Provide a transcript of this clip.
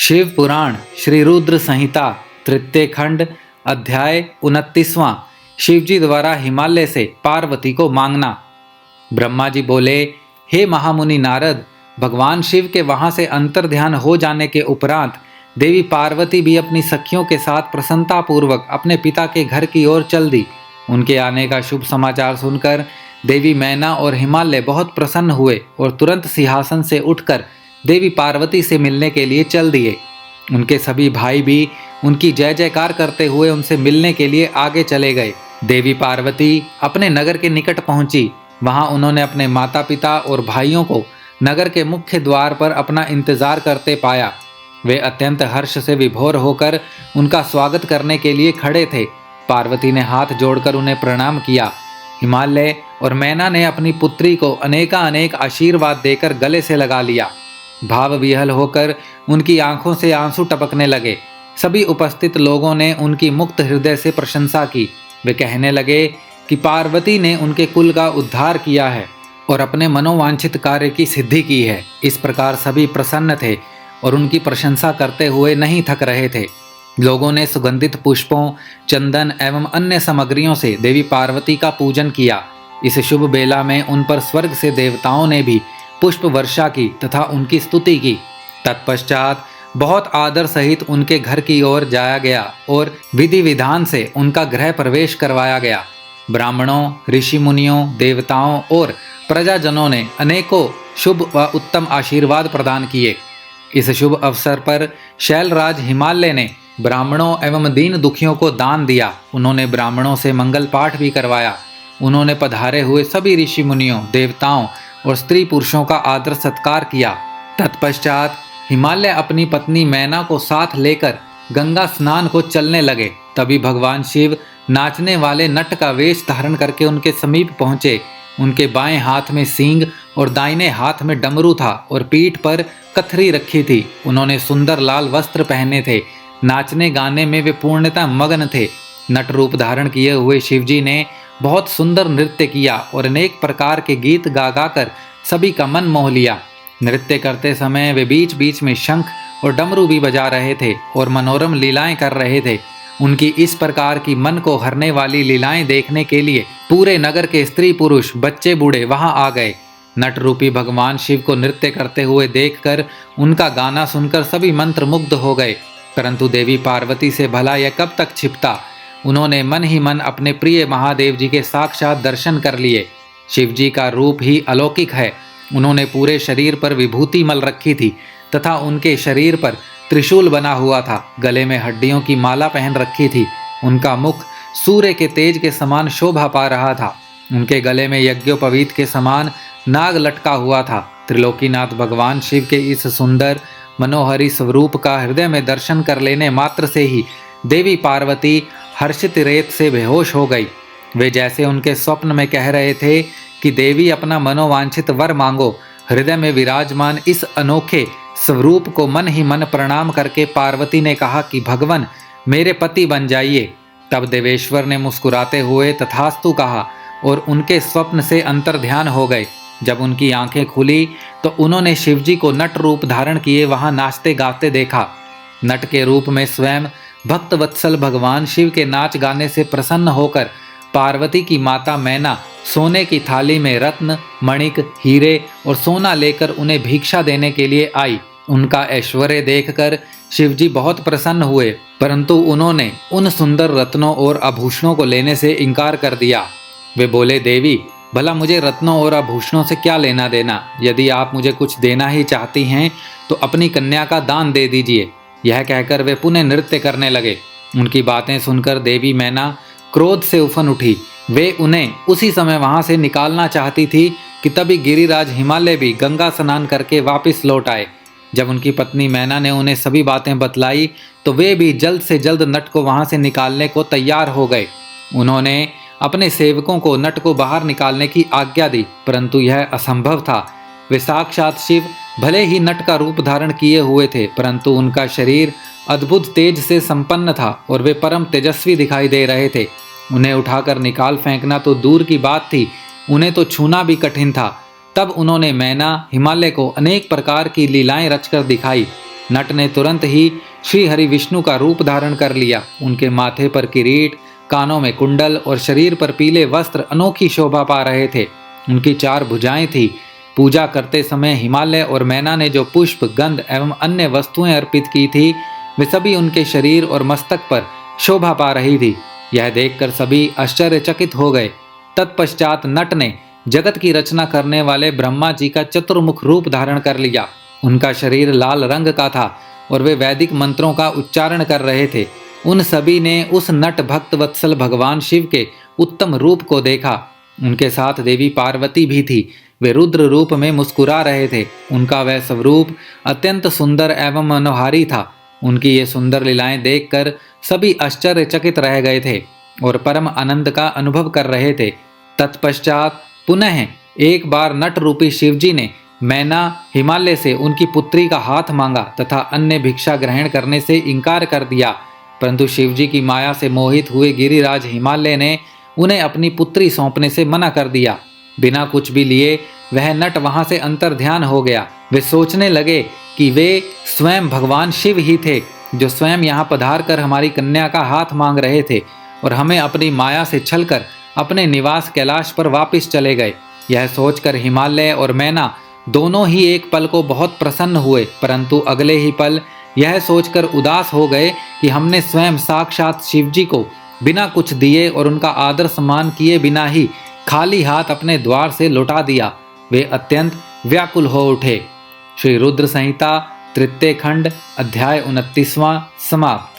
शिव पुराण श्री रुद्र संहिता तृतीय खंड अध्याय 29वां। शिवजी द्वारा हिमालय से पार्वती को मांगना। ब्रह्मा जी बोले, हे महामुनि नारद, भगवान शिव के वहां से अंतर्ध्यान हो जाने के उपरांत देवी पार्वती भी अपनी सखियों के साथ प्रसन्नतापूर्वक अपने पिता के घर की ओर चल दी। उनके आने का शुभ समाचार सुनकर देवी मैना और हिमालय बहुत प्रसन्न हुए और तुरंत सिंहासन से उठकर देवी पार्वती से मिलने के लिए चल दिए। उनके सभी भाई भी उनकी जय जयकार करते हुए उनसे मिलने के लिए आगे चले गए। देवी पार्वती अपने नगर के निकट पहुंची। वहां उन्होंने अपने माता पिता और भाइयों को नगर के मुख्य द्वार पर अपना इंतजार करते पाया। वे अत्यंत हर्ष से विभोर होकर उनका स्वागत करने के लिए खड़े थे। पार्वती ने हाथ जोड़कर उन्हें प्रणाम किया। हिमालय और मैना ने अपनी पुत्री को अनेक आशीर्वाद देकर गले से लगा लिया। भाव विह्वल होकर उनकी आंखों से आंसू टपकने लगे। सभी उपस्थित लोगों ने उनकी मुक्त हृदय से प्रशंसा की। वे कहने लगे कि पार्वती ने उनके कुल का उद्धार किया है और अपने मनोवांछित कार्य की सिद्धि की है। इस प्रकार सभी प्रसन्न थे और उनकी प्रशंसा करते हुए नहीं थक रहे थे। लोगों ने सुगंधित पुष्पों, चंदन एवं अन्य सामग्रियों से देवी पार्वती का पूजन किया। इस शुभ बेला में उन पर स्वर्ग से देवताओं ने भी पुष्प वर्षा की तथा उनकी स्तुति की। तत्पश्चात बहुत आदर सहित उनके घर की ओर जाया गया और विधि विधान से उनका गृह प्रवेश करवाया गया। ब्राह्मणों, ऋषि मुनियों, देवताओं और प्रजाजनों ने अनेकों शुभ व उत्तम आशीर्वाद प्रदान किए। इस शुभ अवसर पर शैलराज हिमालय ने ब्राह्मणों एवं दीन दुखियों को दान दिया। उन्होंने ब्राह्मणों से मंगल पाठ भी करवाया। उन्होंने पधारे हुए सभी ऋषि मुनियों, देवताओं और स्त्री पुरुषों का आदर सत्कार किया। तत्पश्चात हिमालय अपनी पत्नी मैना को साथ लेकर गंगा स्नान को चलने लगे। तभी भगवान शिव नाचने वाले नट का वेश धारण करके उनके समीप पहुंचे। उनके बाएं हाथ में सींग और दाहिने हाथ में डमरू था और पीठ पर कथरी रखी थी। उन्होंने सुंदर लाल वस्त्र पहने थे। नाचने गाने में वे पूर्णतः मग्न थे। नट रूप धारण किए हुए शिवजी ने बहुत सुंदर नृत्य किया और अनेक प्रकार के गीत गा कर सभी का मन मोह लिया। नृत्य करते समय वे बीच बीच में शंख और डमरू भी बजा रहे थे और मनोरम लीलाएं कर रहे थे। उनकी इस प्रकार की मन को हरने वाली लीलाएं देखने के लिए पूरे नगर के स्त्री पुरुष, बच्चे बूढ़े वहां आ गए। नट रूपी भगवान शिव को नृत्य करते हुए देखकर उनका गाना सुनकर सभी मंत्रमुग्ध हो गए। परंतु देवी पार्वती से भला यह कब तक छिपता। उन्होंने मन ही मन अपने प्रिय महादेव जी के साक्षात दर्शन कर लिए। शिव जी का रूप ही अलौकिक है। उन्होंने पूरे शरीर पर विभूति मल रखी थी तथा उनके शरीर पर त्रिशूल बना हुआ था। गले में हड्डियों की माला पहन रखी थी। उनका मुख सूर्य के तेज के समान शोभा पा रहा था। उनके गले में यज्ञोपवीत के समान नाग लटका हुआ था। त्रिलोकीनाथ भगवान शिव के इस सुंदर मनोहरी स्वरूप का हृदय में दर्शन कर लेने मात्र से ही देवी पार्वती हर्षित रेत से बेहोश हो गई। वे जैसे उनके स्वप्न में कह रहे थे कि देवी अपना मनोवांछित वर मांगो। हृदय में विराजमान इस अनोखे स्वरूप को मन ही मन प्रणाम करके पार्वती ने कहा कि भगवान, मेरे पति बन जाइए। तब देवेश्वर ने मुस्कुराते हुए तथास्तु कहा और उनके स्वप्न से अंतर्ध्यान हो गए। जब उनकी आंखें खुली तो उन्होंने शिवजी को नट रूप धारण किए वहां नाचते गाते देखा। नट के रूप में स्वयं भक्त वत्सल भगवान शिव के नाच गाने से प्रसन्न होकर पार्वती की माता मैना सोने की थाली में रत्न, मणिक, हीरे और सोना लेकर उन्हें भिक्षा देने के लिए आई। उनका ऐश्वर्य देखकर शिवजी बहुत प्रसन्न हुए, परंतु उन्होंने उन सुंदर रत्नों और आभूषणों को लेने से इनकार कर दिया। वे बोले, देवी, भला मुझे रत्नों और आभूषणों से क्या लेना देना। यदि आप मुझे कुछ देना ही चाहती हैं तो अपनी कन्या का दान दे दीजिए। यह कहकर वे पुनः नृत्य करने लगे। उनकी बातें सुनकर देवी मैना क्रोध से उफन उठी। वे उन्हें उसी समय वहां से निकालना चाहती थी कि तभी गिरिराज हिमालय भी गंगा स्नान करके वापस लौट आए। जब उनकी पत्नी मैना ने उन्हें सभी बातें बतलाई तो वे भी जल्द से जल्द नट को वहां से निकालने को तैयार हो गए। उन्होंने अपने सेवकों को नट को बाहर निकालने की आज्ञा दी, परंतु यह असंभव था। वे साक्षात शिव भले ही नट का रूप धारण किए हुए थे, परंतु उनका शरीर अद्भुत तेज से संपन्न था और वे परम तेजस्वी दिखाई दे रहे थे। उन्हें उठाकर निकाल फेंकना तो दूर की बात थी, उन्हें तो छूना भी कठिन था। तब उन्होंने मैना हिमालय को अनेक प्रकार की लीलाएं रचकर दिखाई। नट ने तुरंत ही श्री हरि विष्णु का रूप धारण कर लिया। उनके माथे पर किरीट, कानों में कुंडल और शरीर पर पीले वस्त्र अनोखी शोभा पा रहे थे। उनकी 4 भुजाएं थी। पूजा करते समय हिमालय और मैना ने जो पुष्प, गंध एवं अन्य वस्तुएं अर्पित की थी, वे सभी उनके शरीर और मस्तक पर शोभा पा रही थी। यह देखकर सभी आश्चर्यचकित हो गए। तत्पश्चात नट ने जगत की रचना करने वाले ब्रह्मा जी का चतुर्मुख रूप धारण कर लिया। उनका शरीर लाल रंग का था और वे वैदिक मंत्रों का उच्चारण कर रहे थे। उन सभी ने उस नट भक्त वत्सल भगवान शिव के उत्तम रूप को देखा। उनके साथ देवी पार्वती भी थी। वे रुद्र रूप में मुस्कुरा रहे थे। उनका वह स्वरूप अत्यंत सुंदर एवं मनोहारी था। उनकी ये सुंदर लीलाएं देखकर सभी आश्चर्यचकित रह गए थे और परम आनंद का अनुभव कर रहे थे। तत्पश्चात पुनः एक बार नट रूपी शिवजी ने मैना हिमालय से उनकी पुत्री का हाथ मांगा तथा अन्य भिक्षा ग्रहण करने से इनकार कर दिया। परंतु शिवजी की माया से मोहित हुए गिरिराज हिमालय ने उन्हें अपनी पुत्री सौंपने से मना कर दिया। बिना कुछ भी लिए वह नट वहां से अंतर्ध्यान हो गया। वे सोचने लगे कि वे स्वयं भगवान शिव ही थे, जो स्वयं यहाँ पधार कर हमारी कन्या का हाथ मांग रहे थे और हमें अपनी माया से छलकर अपने निवास कैलाश पर वापस चले गए। यह सोचकर हिमालय और मैना दोनों ही एक पल को बहुत प्रसन्न हुए, परंतु अगले ही पल यह सोचकर उदास हो गए कि हमने स्वयं साक्षात शिवजी को बिना कुछ दिए और उनका आदर सम्मान किए बिना ही खाली हाथ अपने द्वार से लौटा दिया। वे अत्यंत व्याकुल हो उठे। श्री रुद्र संहिता तृतीय खंड अध्याय 29वां समाप्त।